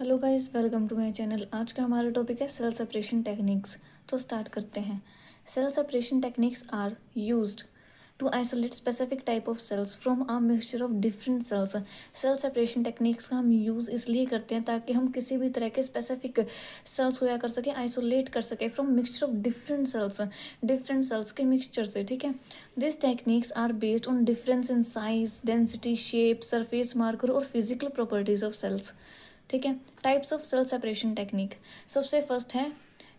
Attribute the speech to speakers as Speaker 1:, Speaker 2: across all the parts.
Speaker 1: Hello guys, welcome to my channel. आज का हमारा टॉपिक है सेल सेपरेशन टेक्निक्स। तो स्टार्ट करते हैं। Cell separation techniques are used to isolate specific type of cells from a mixture of different cells. Cell separation techniques का हम use इसलिए करते हैं ताकि हम किसी भी तरह के स्पेसिफिक सेल्स को या कर सके, आइसोलेट कर सके from mixture of different cells के मिक्सचर से। ठीक है, this techniques are based on difference in size, density, shape, surface marker और फिजिकल प्रॉपर्टीज ऑफ सेल्स। ठीक है, types of cell separation technique. सबसे फर्स्ट है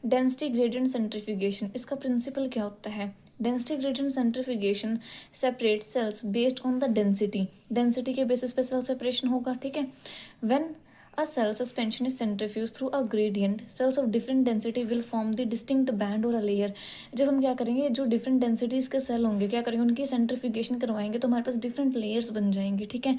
Speaker 1: डेंसिटी ग्रेडियंट सेंट्रीफ्यूगेशन। इसका प्रिंसिपल क्या होता है? Density gradient centrifugation separate cells based on the density के बेसिस पे सेल सेपरेशन होगा। ठीक है, when a cell suspension is centrifuged through a gradient, cells of different density will form the distinct band or a layer। जब हम क्या करेंगे, जो डिफरेंट डेंसिटीज के सेल होंगे क्या करेंगे, उनकी सेंट्रीफ्यूगेशन करवाएंगे तो हमारे पास डिफरेंट लेयर्स बन जाएंगे। ठीक है,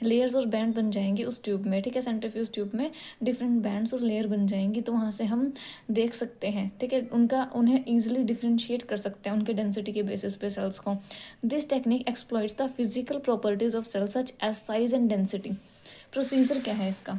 Speaker 1: लेयर्स और बैंड बन जाएंगे उस ट्यूब में। ठीक है, सेंट्रीफ्यूज ट्यूब में डिफरेंट बैंड्स और लेयर बन जाएंगी, तो वहाँ से हम देख सकते हैं। ठीक है, उन्हें ईजिली डिफ्रेंशिएट कर सकते हैं उनके डेंसिटी के बेसिस पे सेल्स को। This technique exploits the physical properties of cells such as size and density. Procedure क्या है इसका?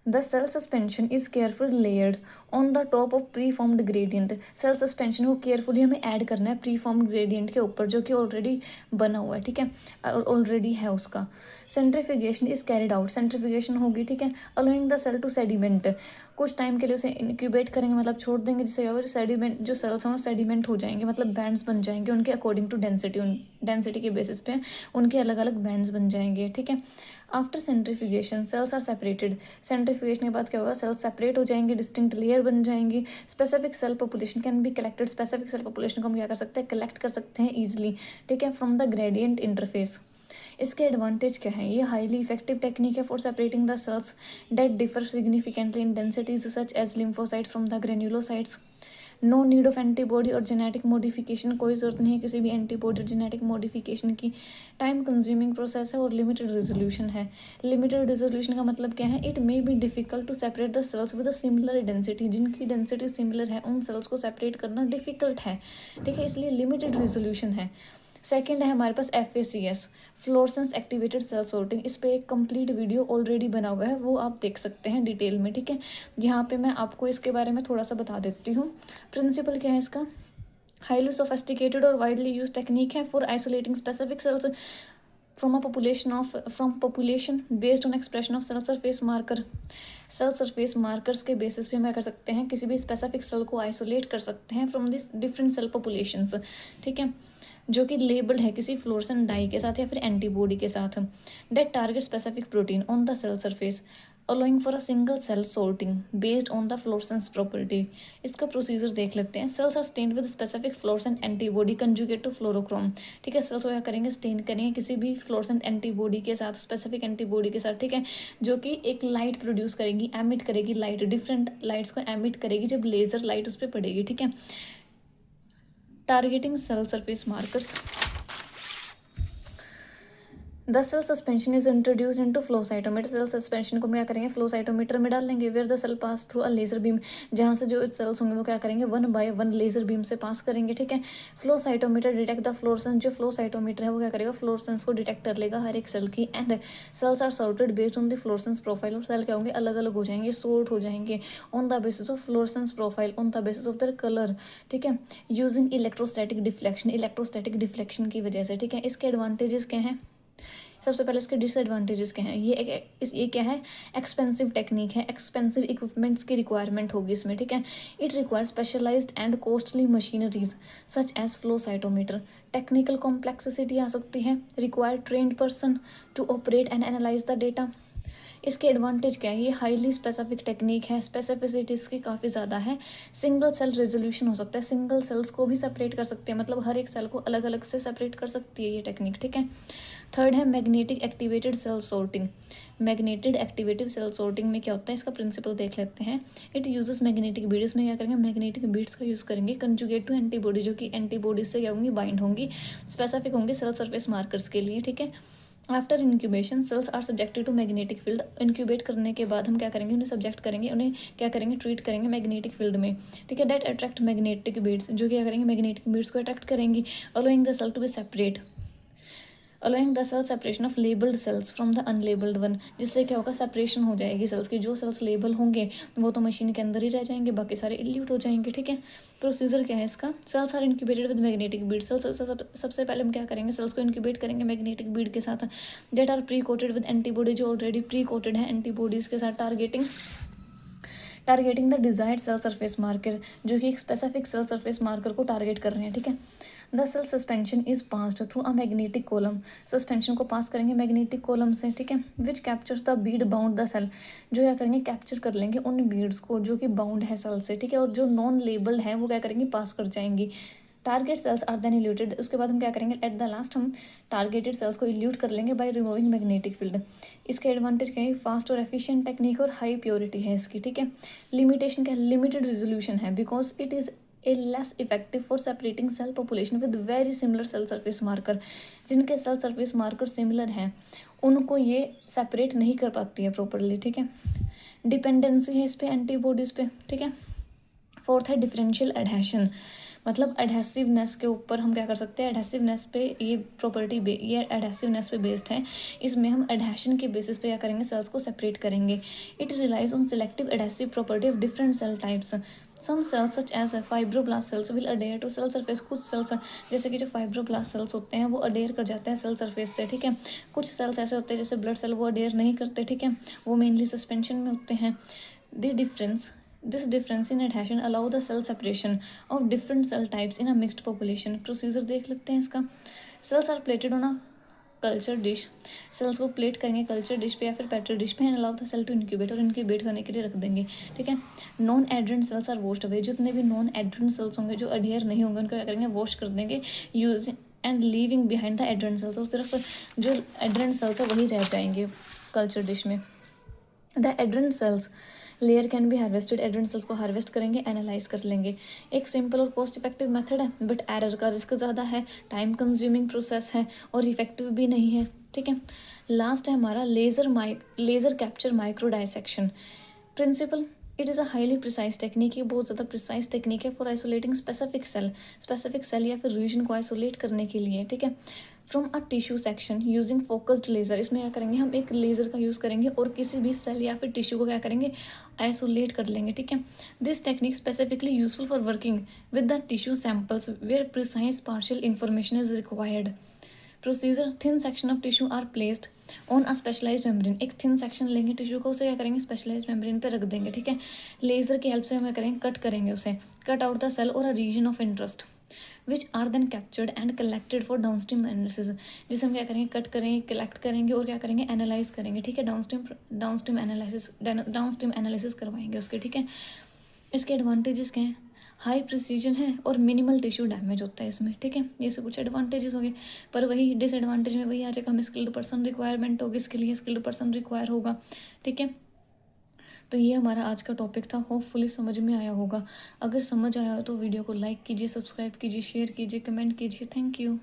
Speaker 1: The cell suspension is careful layered on the top of pre formed gradient. Cell suspension को carefully हमें add करना है pre formed gradient के ऊपर, जो कि ऑलरेडी बना हुआ है। ठीक है, ऑलरेडी है उसका। Centrifugation is carried out. Centrifugation होगी, ठीक है, allowing the cell to sediment. कुछ टाइम के लिए उसे इंक्यूबेट करेंगे, मतलब छोड़ देंगे, जिससे और सेडिमेंट जो सेल्स हैं वो सेडिमेंट हो जाएंगे, मतलब बैंड्स बन जाएंगे उनके अकॉर्डिंग टू डेंसिटी के बेसिस पे उनके अलग अलग बैंड्स बन जाएंगे। ठीक है, after centrifugation cells are separated. Centrifugation के बाद क्या होगा, सेल्स सेपरेट हो जाएंगे, डिस्टिंक्ट लेयर बन जाएंगी। Specific cell population can be collected. Specific cell population को हम क्या कर सकते हैं, कलेक्ट कर सकते हैं ईजिली। ठीक है, फ्रॉम द ग्रेडियंट इंटरफेस। इसके एडवांटेज क्या है? ये हाईली इफेक्टिव टेक्निक है for separating the cells that differ significantly in densities such as lymphocyte from the granulocytes. No need of antibody और जेनेटिक मॉडिफिकेशन। कोई ज़रूरत नहीं है किसी भी एंटीबॉडी और जेनेटिक मॉडिफिकेशन की। टाइम कंज्यूमिंग प्रोसेस है और लिमिटेड रेजोल्यूशन है। लिमिटेड रेजोल्यूशन का मतलब क्या है? It may be difficult to separate the cells with a similar density. जिनकी डेंसिटी सिमिलर है उन सेल्स को सेपरेट करना डिफिकल्ट है। ठीक है, इसलिए लिमिटेड रेजोल्यूशन है। सेकेंड है हमारे पास FACS, fluorescence activated cell sorting. इस पर एक कंप्लीट वीडियो ऑलरेडी बना हुआ है, वो आप देख सकते हैं डिटेल में। ठीक है, यहाँ पे मैं आपको इसके बारे में थोड़ा सा बता देती हूँ। प्रिंसिपल क्या है इसका? हाईली सोफेस्टिकेटेड और वाइडली यूज टेक्निक है for isolating specific cells from population based on expression of cell surface marker. Cell surface markers के बेसिस पे हम कर सकते हैं किसी भी स्पेसिफिक सेल को आइसोलेट कर सकते हैं from this different cell populations. ठीक है, जो कि लेबल्ड है किसी फ्लोरेसेंट डाई के साथ या फिर एंटीबॉडी के साथ। That target specific protein on the cell surface allowing for a single cell sorting based on the fluorescence property. इसका प्रोसीजर देख लेते हैं। Cells are stained with specific fluorescent antibody conjugate to fluorochrome. ठीक है, sales को क्या करेंगे, stand करेंगे किसी भी फ्लोरेसेंट एंटीबॉडी के साथ, स्पेसिफिक एंटीबॉडी के साथ। ठीक है, जो कि एक लाइट प्रोड्यूस करेगी, एमिट करेगी लाइट, डिफरेंट लाइट्स को एमिट करेगी जब लेजर लाइट उस पर पड़ेगी। ठीक है, targeting cell surface markers. The cell suspension is introduce into flow cytometer. Cell suspension को क्या करेंगे, फ्लो साइटोमीटर में डालेंगे। Where the cell pass through a laser beam, जहाँ से जो सेल्स होंगे वो क्या करेंगे, 1 बाय 1 लेजर बीम से पास करेंगे। ठीक है, flow cytometer detect the fluorescence. जो फ्लो साइटोमीटर है वो क्या करेगा, फ्लोरेसेंस को डिटेक्ट कर लेगा हर एक सेल की। And cells are sorted based on the fluorescence profile. और सेल क्या होंगे, अलग अलग हो जाएंगे, सॉर्ट हो जाएंगे on the basis of fluorescence profile, on the basis of their colour. ठीक है, using electrostatic deflection, electrostatic deflection की वजह से। ठीक है, इसके एडवांटेजेस क्या हैं? सबसे पहले इसके डिसएडवांटेजेस क्या हैं? ये क्या है, एक्सपेंसिव टेक्निक है, एक्सपेंसिव इक्विपमेंट्स की रिक्वायरमेंट होगी इसमें। ठीक है, it require specialized and costly machineries such as flow cytometer. Technical complexity आ सकती है, require trained person to operate and analyze the data. इसके एडवांटेज क्या है? ये हाईली स्पेसिफिक टेक्निक है, स्पेसिफिसिटी इसकी काफ़ी ज़्यादा है। सिंगल सेल रेजोल्यूशन हो सकता है, सिंगल सेल्स को भी सेपरेट कर सकते हैं, मतलब हर एक सेल को अलग अलग से सेपरेट कर सकती है ये टेक्निक। ठीक है, थर्ड है magnetic activated cell sorting. Magnetic activated cell sorting में क्या होता है, इसका प्रिंसिपल देख लेते हैं। It uses magnetic beads. में क्या करेंगे, मैग्नेटिक बीड्स का यूज़ करेंगे कंजुगेट टू एंटीबॉडी, जो कि एंटीबॉडीज से क्या होंगी, बाइंड होंगी, स्पेसिफिक होंगी सेल सरफेस मार्कर्स के लिए। ठीक है, after incubation cells are subjected to magnetic field. Incubate करने के बाद हम क्या करेंगे, उन्हें सब्जेक्ट करेंगे, उन्हें क्या करेंगे, ट्रीट करेंगे मैग्नेटिक फील्ड में। ठीक है, डेट अट्रैक्ट मैग्नेटिक बीड्स, जो क्या करेंगे, मैग्नेटिक बीड्स को अट्रैक्ट करेंगी, allowing the cell to be separate. Allowing the cell separation of labelled cells from the unlabelled one, जिससे क्या होगा, सेपरेशन हो जाएगी सेल्स की। जो सेल्स लेबल होंगे वो तो मशीन के अंदर ही रह जाएंगे, बाकी सारे इल्यूट हो जाएंगे, ठीक है। प्रोसीजर क्या है इसका, cells are incubated with magnetic bead. सबसे पहले हम क्या करेंगे, सेल्स को इंक्यूबेट करेंगे मैग्नेटिक बीड के साथ, that are pre coated with antibody, जो ऑलरेडी प्री कोटेड है एंटीबॉडीज के साथ, targeting the desired cell surface marker, जो कि एक स्पेसिफिक सेल सरफेस मार्कर को टारगेट कर रहे हैं, ठीक है। The cell suspension is passed through a magnetic column, suspension को पास करेंगे मैग्नेटिक कॉलम से, ठीक है। Which captures the bead bound the cell, जो क्या करेंगे, कैप्चर कर लेंगे उन बीड्स को जो कि बाउंड है सेल से, ठीक है। और जो नॉन लेबल्ड है वो क्या करेंगे, पास कर जाएंगी। Target cells are then eluted, उसके बाद हम क्या करेंगे, एट द लास्ट हम टारगेटेड सेल्स को इल्यूट कर लेंगे बाय रिमूविंग मैग्नेटिक फील्ड। इसके एडवांटेज क्या है, फास्ट और एफिशिएंट टेक्निक और हाई प्योरिटी है इसकी, ठीक है। लिमिटेशन क्या है, लिमिटेड रेजोल्यूशन है, because it is a less effective for separating cell population with very similar cell surface marker. जिनके सेल सरफेस मार्कर सिमिलर हैं उनको ये सेपरेट नहीं कर पाती है प्रॉपरली, ठीक है। डिपेंडेंसी है इस पे एंटीबॉडीज़ पे, ठीक है। फोर्थ है डिफरेंशियल एडहेशन, मतलब एडहेसिवनेस के ऊपर हम क्या कर सकते हैं, एडहेसिवनेस पे ये प्रॉपर्टी ये एडहेसिवनेस पे बेस्ड है। इसमें हम एडहेशन के बेसिस पे क्या करेंगे, सेल्स को सेपरेट करेंगे। It relies on selective adhesive property of different cell types. Some cells such as fibroblast cells will adhere to cell surface, कुछ सेल्स जैसे कि जो फाइब्रोब्लास्ट सेल्स होते हैं वो अडेयर कर जाते हैं सेल सरफेस से, ठीक है। कुछ सेल्स ऐसे होते हैं जैसे ब्लड सेल, वो अडेयर नहीं करते, ठीक है, वो मेनली सस्पेंशन में होते हैं। This difference in adhesion allow the cell separation of different cell types in a mixed population. Procedure देख लेते हैं इसका। Cells are plated on a culture dish, cells को प्लेट करेंगे कल्चर डिश पे या फिर पेट्री डिश पे, and allow the cell to incubate, और इंक्यूबेट करने के लिए रख देंगे, ठीक है। Non adherent cells are washed away, जितने भी नॉन एडरेंट सेल्स होंगे जो अडेयर नहीं होंगे उनको क्या करेंगे, वॉश कर देंगे using and leaving behind the adherent cells, और सिर्फ जो एडरेंट सेल्स है वही रह जाएंगे कल्चर डिश में। The adherent cells layer can be harvested, adherent cells को हार्वेस्ट करेंगे, एनालाइज कर लेंगे। एक सिंपल और कॉस्ट इफेक्टिव मेथड है, बट एरर का रिस्क ज़्यादा है, टाइम कंज्यूमिंग प्रोसेस है और इफेक्टिव भी नहीं है, ठीक है। लास्ट है हमारा laser capture microdissection principle. It is a highly precise technique, ये बहुत ज़्यादा प्रिसाइज टेक्निक है फॉर आइसोलेटिंग स्पेसिफिक सेल या फिर रीजन को आइसोलेट करने के लिए, ठीक है। From a tissue section using focused laser, इसमें क्या करेंगे, हम एक लेज़र का यूज़ करेंगे और किसी भी सेल या फिर टिश्यू को क्या करेंगे, आइसोलेट कर लेंगे, ठीक है। This technique specifically useful for working with the tissue samples where precise partial information is required. Procedure, thin section of tissue are placed on a specialised membrane, एक थिन सेक्शन लेंगे tissue को, उसे क्या करेंगे, स्पेशलाइज्ड मेम्ब्रेन पे रख देंगे, ठीक है। लेज़र की हेल्प से हम क्या करेंगे, कट करेंगे उसे, कट आउट द सेल और a region of interest which are then captured and collected for downstream analysis, जिसे हम क्या करेंगे, कट करेंगे, कलेक्ट करेंगे और क्या करेंगे, एनालाइज करेंगे, ठीक है। डाउनस्ट्रीम एनालिसिस करवाएंगे उसके, ठीक है। इसके एडवांटेजेस क्या हैं, हाई प्रिसीजन है और मिनिमल टिश्यू डैमेज होता है इसमें, ठीक है। ये सब कुछ एडवांटेजेस हो गए, पर वही डिसएडवांटेज में वही आ जाएगा, हमें स्किल्ड पर्सन रिक्वायरमेंट होगी, इसके लिए स्किल्ड पर्सन रिक्वायर होगा, ठीक है। तो ये हमारा आज का टॉपिक था, होपफुली समझ में आया होगा। अगर समझ आया हो तो वीडियो को लाइक कीजिए, सब्सक्राइब कीजिए, शेयर कीजिए, कमेंट कीजिए। Thank you.